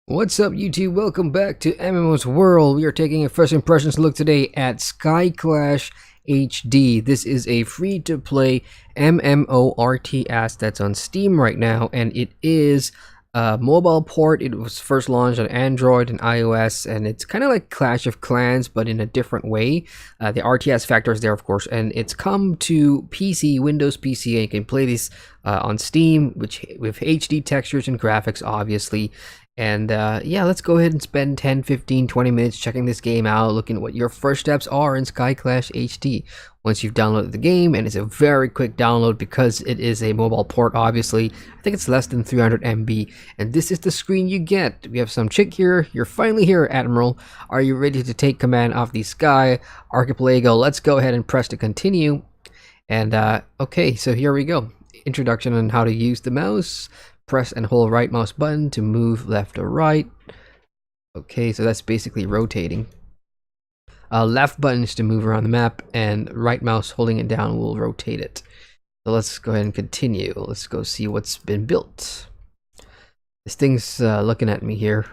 What's up YouTube, welcome back to MMOSWORLD. We are taking a first impressions look today at Sky Clash HD. This is a free-to-play MMO RTS that's on Steam right now, and it is a mobile port. It was first launched on Android and iOS, and it's kind of like Clash of Clans but in a different way. The RTS factor is there, of course, and it's come to PC, Windows PC, and you can play this on Steam with HD textures and graphics, obviously. And yeah, let's go ahead and spend 10, 15, 20 minutes checking this game out, looking at what your first steps are in Sky Clash HD. Once you've downloaded the game, and it's a very quick download because it is a mobile port, obviously. I think it's less than 300 MB, and this is the screen you get. We have some chick here. You're finally here, Admiral. Are you ready to take command of the Sky Archipelago? Let's go ahead and press to continue. And okay, so here we go. Introduction on how to use the mouse. Press and hold right mouse button to move left or right. Okay, so that's basically rotating. Left button is to move around the map, and right mouse holding it down will rotate it. So let's go ahead and continue. Let's go see what's been built. This thing's looking at me here.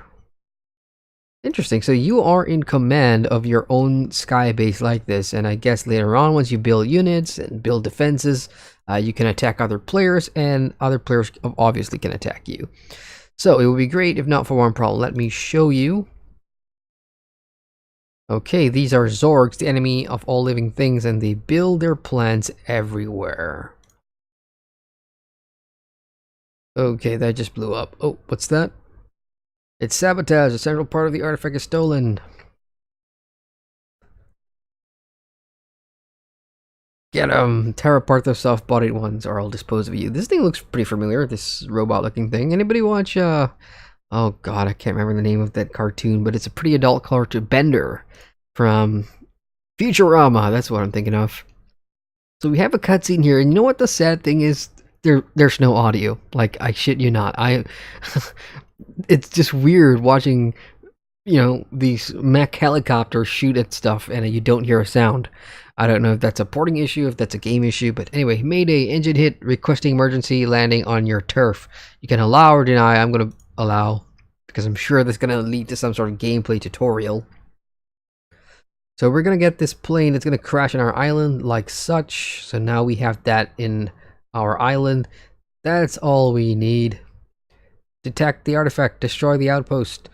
Interesting. So you are in command of your own sky base like this, and I guess later on, once you build units and build defenses, you can attack other players, and other players obviously can attack you. So it would be great if not for one problem. Let me show you. Okay, these are Zorgs, the enemy of all living things, and they build their plants everywhere. Okay, that just blew up. Oh, what's that? It's sabotage. A central part of the artifact is stolen. Get them. Tear apart those soft-bodied ones, or I'll dispose of you. This thing looks pretty familiar. This robot-looking thing. Anybody watch? Oh God, I can't remember the name of that cartoon, but it's a pretty adult cartoon. Bender from Futurama. That's what I'm thinking of. So we have a cutscene here, and you know what the sad thing is? There's no audio. Like, I shit you not. It's just weird watching, you know, these mech helicopters shoot at stuff and you don't hear a sound. I don't know if that's a porting issue, if that's a game issue, but anyway, Mayday, engine hit, requesting emergency landing on your turf. You can allow or deny. I'm going to allow, because I'm sure that's going to lead to some sort of gameplay tutorial. So we're going to get this plane that's going to crash on our island like such. So now we have that in our island. That's all we need. Detect the artifact, destroy the outpost.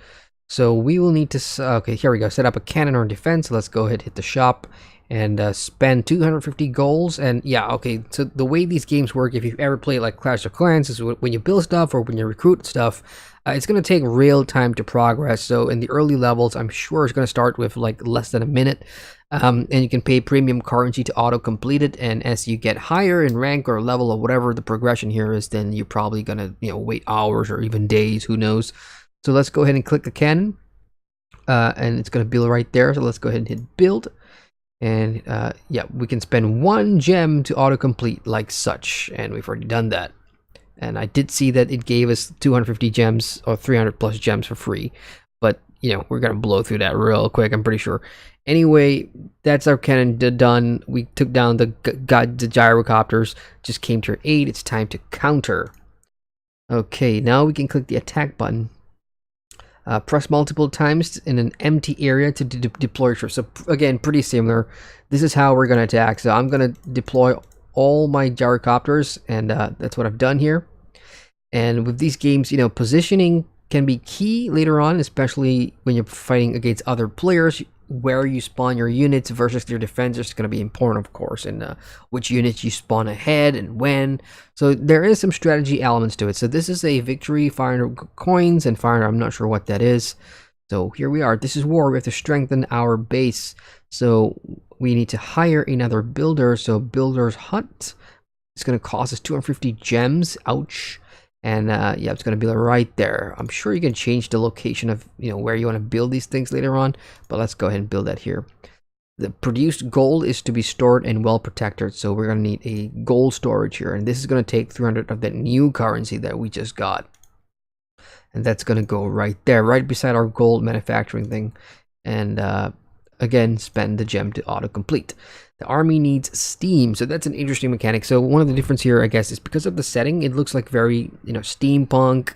So we will need to, okay, here we go. Set up a cannon or defense. Let's go ahead, hit the shop, and spend 250 golds. And yeah, okay, so the way these games work, if you've ever played like Clash of Clans, is when you build stuff or when you recruit stuff, it's going to take real time to progress. So in the early levels, I'm sure it's going to start with like less than a minute. And you can pay premium currency to auto-complete it, and as you get higher in rank or level or whatever the progression here is, then you're probably gonna, you know, wait hours or even days, who knows. So let's go ahead and click the cannon, and it's gonna build right there. So let's go ahead and hit build, and yeah, we can spend 1 gem to auto-complete like such, and we've already done that. And I did see that it gave us 250 gems or 300 plus gems for free, but you know, we're gonna blow through that real quick, I'm pretty sure. Anyway, that's our cannon done. We took down the gyrocopters, just came to your aid. It's time to counter. Okay, now we can click the attack button. Press multiple times in an empty area to deploy troops. So again, pretty similar. This is how we're going to attack. So I'm going to deploy all my gyrocopters, and that's what I've done here. And with these games, you know, positioning can be key later on, especially when you're fighting against other players. Where you spawn your units versus your defenders is going to be important, of course, and which units you spawn ahead and when. So there is some strategy elements to it. So this is a victory, 500 coins, and 500, I'm not sure what that is. So here we are. This is war. We have to strengthen our base. So we need to hire another builder. So builder's hut. It's going to cost us 250 gems. Ouch. And yeah, it's going to be right there. I'm sure you can change the location of, you know, where you want to build these things later on, but let's go ahead and build that here. The produced gold is to be stored and well protected, so we're going to need a gold storage here, and this is going to take 300 of that new currency that we just got, and that's going to go right there, right beside our gold manufacturing thing. And again, spend the gem to auto-complete. The army needs steam, so that's an interesting mechanic. So one of the difference here, I guess, is because of the setting. It looks like very, steampunk.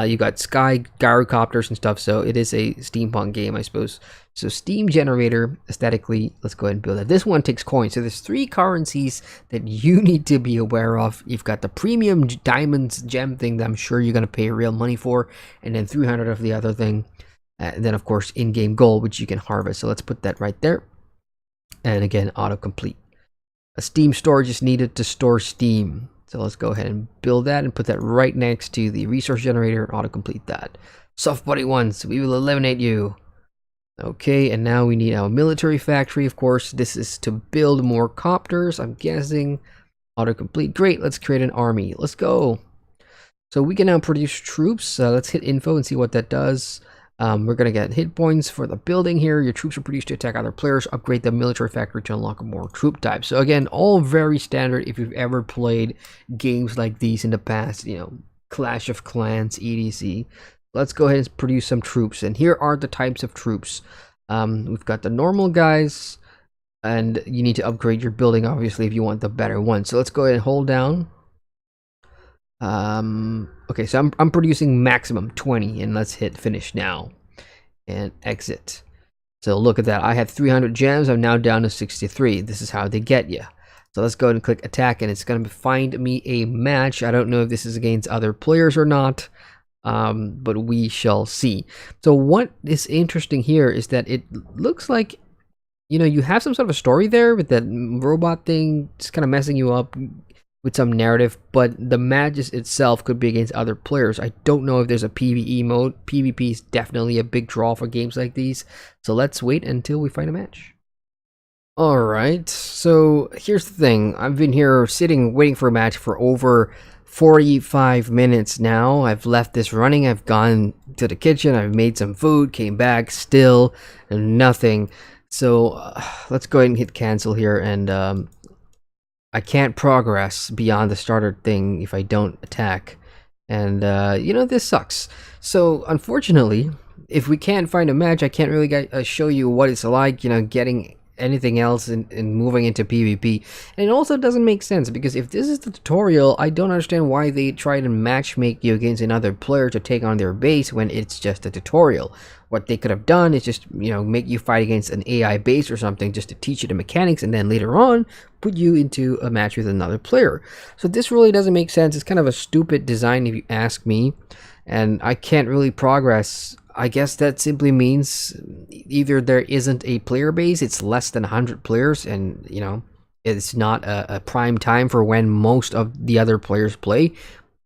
You got sky gyrocopters and stuff, so it is a steampunk game, I suppose. So steam generator, aesthetically, let's go ahead and build it. This one takes coins, so there's 3 currencies that you need to be aware of. You've got the premium diamonds gem thing that I'm sure you're going to pay real money for, and then 300 of the other thing. And then, of course, in-game gold, which you can harvest. So let's put that right there. And again, autocomplete. A steam storage is needed to store steam. So let's go ahead and build that and put that right next to the resource generator and autocomplete that. Soft body ones, we will eliminate you. Okay, and now we need our military factory. Of course, this is to build more copters, I'm guessing. Autocomplete. Great, let's create an army. Let's go. So we can now produce troops. Let's hit info and see what that does. We're going to get hit points for the building here. Your troops are produced to attack other players. Upgrade the military factory to unlock more troop types. So again, all very standard if you've ever played games like these in the past, Clash of Clans, etc. Let's go ahead and produce some troops. And here are the types of troops. We've got the normal guys, and you need to upgrade your building, obviously, if you want the better one. So let's go ahead and hold down. Okay, so I'm producing maximum 20, and let's hit finish now and exit. So look at that, I had 300 gems, I'm now down to 63. This is how they get you. So let's go ahead and click attack, and it's going to find me a match. I don't know if this is against other players or not, but we shall see. So what is interesting here is that it looks like, you have some sort of a story there with that robot thing just kind of messing you up with some narrative, but the matches itself could be against other players. I don't know if there's a PvE mode. PvP is definitely a big draw for games like these, so let's wait until we find a match. Alright, so here's the thing. I've been here sitting waiting for a match for over 45 minutes now. I've left this running, I've gone to the kitchen, I've made some food, came back, still nothing. So let's go ahead and hit cancel here, and I can't progress beyond the starter thing if I don't attack. And, this sucks. So, unfortunately, if we can't find a match, I can't really show you what it's like, getting anything else and moving into PvP. And it also doesn't make sense, because if this is the tutorial, I don't understand why they try to matchmake you against another player to take on their base when it's just a tutorial. What they could have done is just, make you fight against an AI base or something just to teach you the mechanics, and then later on put you into a match with another player. So this really doesn't make sense. It's kind of a stupid design if you ask me, and I can't really progress. I guess that simply means either there isn't a player base, it's less than 100 players, and it's not a prime time for when most of the other players play.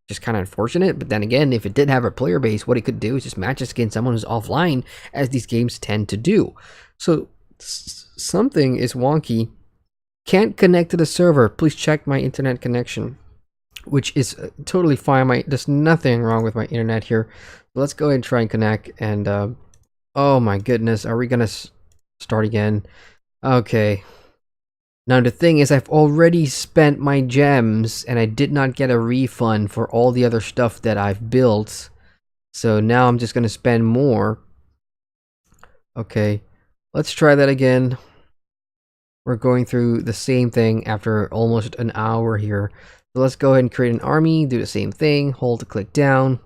Just kind of unfortunate. But then again, if it did have a player base, what it could do is just match us against someone who's offline, as these games tend to do. So something is wonky. Can't connect to the server. Please check my internet connection, which is totally fine. There's nothing wrong with my internet here. Let's go ahead and try and connect. And oh my goodness, are we gonna start again? Okay. Now the thing is, I've already spent my gems, and I did not get a refund for all the other stuff that I've built. So now I'm just gonna spend more. Okay, let's try that again. We're going through the same thing after almost an hour here. So let's go ahead and create an army, do the same thing, hold to click down.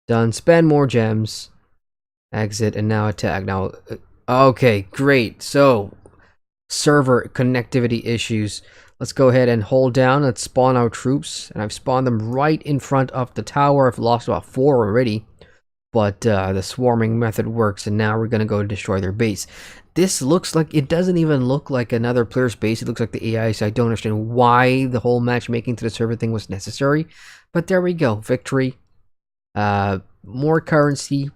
Done, spend more gems. Exit, and now attack. Now, okay, great. So, server connectivity issues. Let's go ahead and hold down. Let's spawn our troops, and I've spawned them right in front of the tower. I've lost about 4 already, but the swarming method works, and now we're gonna go destroy their base. This looks like, it doesn't even look like another player's base. It looks like the AI, so I don't understand why the whole matchmaking to the server thing was necessary. But there we go, victory. More currency.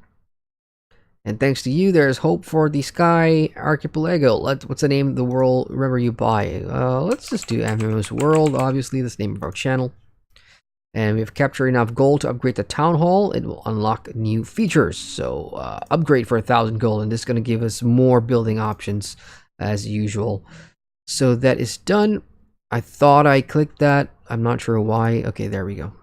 And thanks to you, there's hope for the Sky Archipelago. What's the name of the world? Remember you buy. Let's just do MMOSWORLD. Obviously, that's the name of our channel. And we've captured enough gold to upgrade the town hall. It will unlock new features. So upgrade for 1,000 gold, and this is going to give us more building options as usual. So that is done. I thought I clicked that. I'm not sure why. Okay, there we go.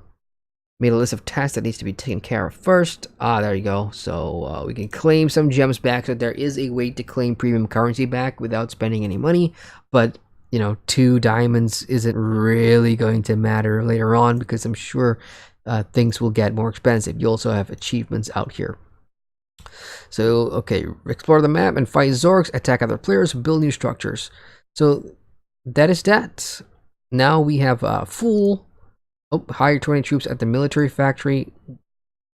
Made a list of tasks that needs to be taken care of first. There you go. So we can claim some gems back. So there is a way to claim premium currency back without spending any money. But you know, 2 diamonds isn't really going to matter later on, because I'm sure things will get more expensive. You also have achievements out here. So, okay, explore the map and fight Zorks, attack other players, build new structures. So, that is that. Now we have full... Oh, hire 20 troops at the military factory.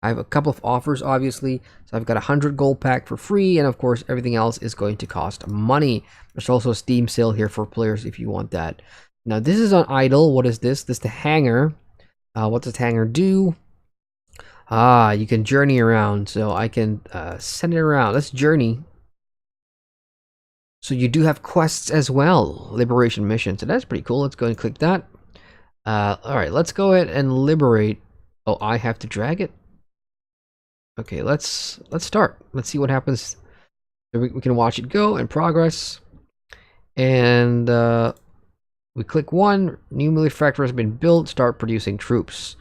I have a couple of offers, obviously. So I've got 100 gold pack for free, and of course, everything else is going to cost money. There's also a Steam sale here for players if you want that. Now, this is on idle. What is this? This is the hangar. What does the hangar do? You can journey around. So I can send it around. Let's journey. So you do have quests as well. Liberation mission. So that's pretty cool. Let's go and click that. Alright, let's go ahead and liberate. Oh, I have to drag it? Okay, let's start. Let's see what happens. So we can watch it go and progress. And we click 1. New military factory has been built. Start producing troops.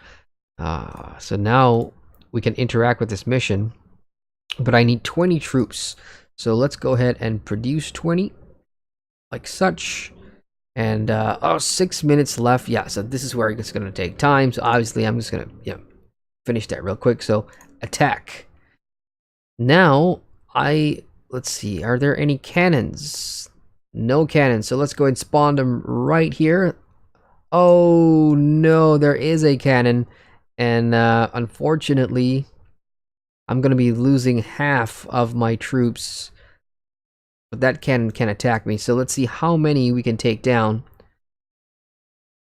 So now we can interact with this mission. But I need 20 troops. So let's go ahead and produce 20. Like such. And 6 minutes left. Yeah, so this is where it's going to take time. So obviously I'm just going to finish that real quick. So attack. Now let's see, are there any cannons? No cannons. So let's go and spawn them right here. Oh no, there is a cannon. And unfortunately, I'm going to be losing half of my troops. But that cannon can attack me. So let's see how many we can take down.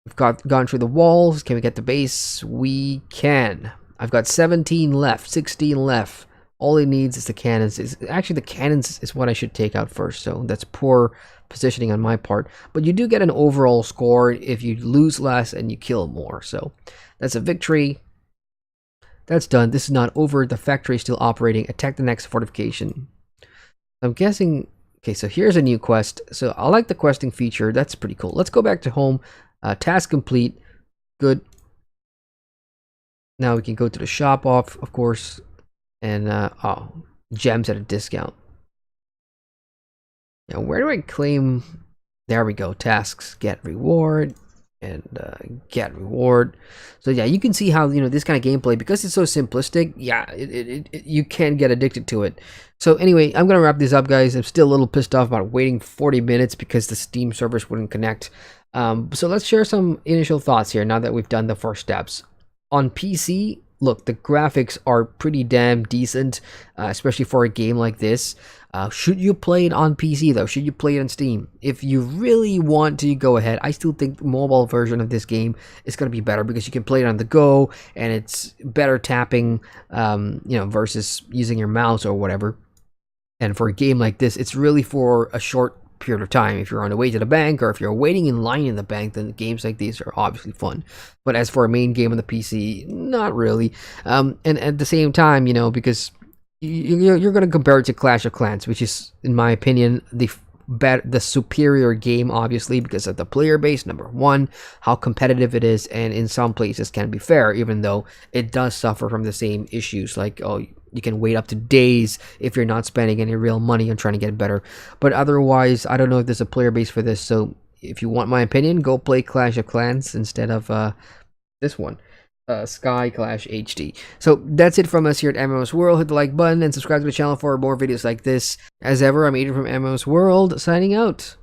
We've gone through the walls. Can we get the base? We can. I've got 17 left, 16 left. All it needs is the cannons. Actually, the cannons is what I should take out first. So that's poor positioning on my part. But you do get an overall score if you lose less and you kill more. So that's a victory. That's done. This is not over. The factory is still operating. Attack the next fortification. I'm guessing... Okay, so here's a new quest. So I like the questing feature. That's pretty cool. Let's go back to home. Task complete. Good. Now we can go to the shop of course. And, gems at a discount. Now, where do I claim... There we go. Tasks. Get reward. And get reward. So yeah, you can see how, you know, this kind of gameplay, because it's so simplistic, yeah, you can get addicted to it. So anyway, I'm gonna wrap this up, guys. I'm still a little pissed off about waiting 40 minutes because the Steam servers wouldn't connect. So let's share some initial thoughts here now that we've done the first steps. On PC, look, the graphics are pretty damn decent, especially for a game like this. Should you play it on PC though? Should you play it on Steam? If you really want to, go ahead. I still think the mobile version of this game is going to be better because you can play it on the go and it's better tapping, you know, versus using your mouse or whatever. And for a game like this, it's really for a short period of time. If you're on the way to the bank or if you're waiting in line in the bank, then games like these are obviously fun. But as for a main game on the PC, not really. And at the same time, you know, because you're going to compare it to Clash of Clans, which is, in my opinion, the superior game, obviously, because of the player base, number one, how competitive it is, and in some places can be fair, even though it does suffer from the same issues, like, oh, you can wait up to days if you're not spending any real money on trying to get better. But otherwise, I don't know if there's a player base for this, so if you want my opinion, go play Clash of Clans instead of this one. Sky Clash HD. So that's it from us here at MMOSWORLD. Hit the like button and subscribe to the channel for more videos like this. As ever, I'm Adrian from MMOSWORLD, signing out.